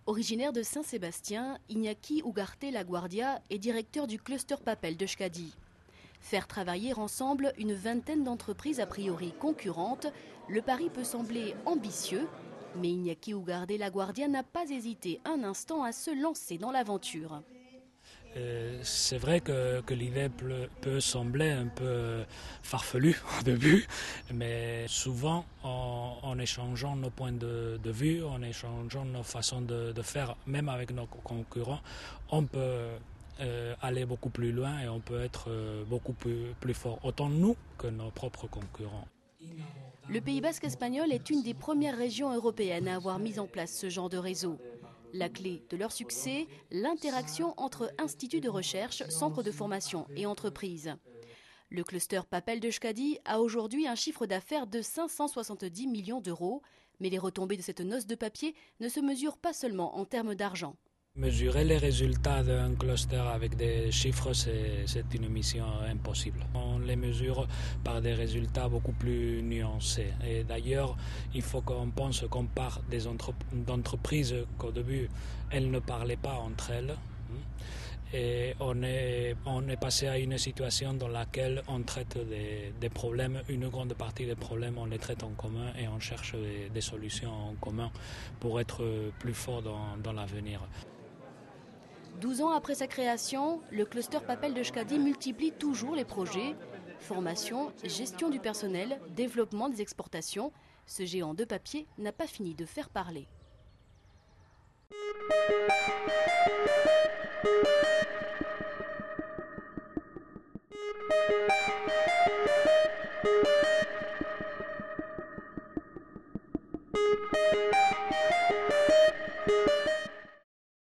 Originaire de Saint-Sébastien, Iñaki Ugarte Laguardia est directeur du cluster papel d'Euskadi. Faire travailler ensemble une vingtaine d'entreprises a priori concurrentes, le pari peut sembler ambitieux, mais Iñaki Ugarte Laguardia n'a pas hésité un instant à se lancer dans l'aventure. C'est vrai que l'idée peut sembler un peu farfelue au début, mais souvent en échangeant nos points de vue, en échangeant nos façons de faire, même avec nos concurrents, on peut aller beaucoup plus loin et on peut être beaucoup plus fort, autant nous que nos propres concurrents. Le Pays basque espagnol est une des premières régions européennes à avoir mis en place ce genre de réseau. La clé de leur succès, l'interaction entre instituts de recherche, centres de formation et entreprises. Le cluster Papel d'Euskadi a aujourd'hui un chiffre d'affaires de 570 millions d'euros, mais les retombées de cette noce de papier ne se mesurent pas seulement en termes d'argent. Mesurer les résultats d'un cluster avec des chiffres, c'est une mission impossible. On les mesure par des résultats beaucoup plus nuancés. Et d'ailleurs, il faut qu'on pense qu'on part d'entreprises qu'au début, elles ne parlaient pas entre elles. Et on est passé à une situation dans laquelle on traite des problèmes, une grande partie des problèmes, on les traite en commun et on cherche des solutions en commun pour être plus fort dans l'avenir. 12 ans après sa création, le cluster Papel d'Euskadi multiplie toujours les projets. Formation, gestion du personnel, développement des exportations. Ce géant de papier n'a pas fini de faire parler.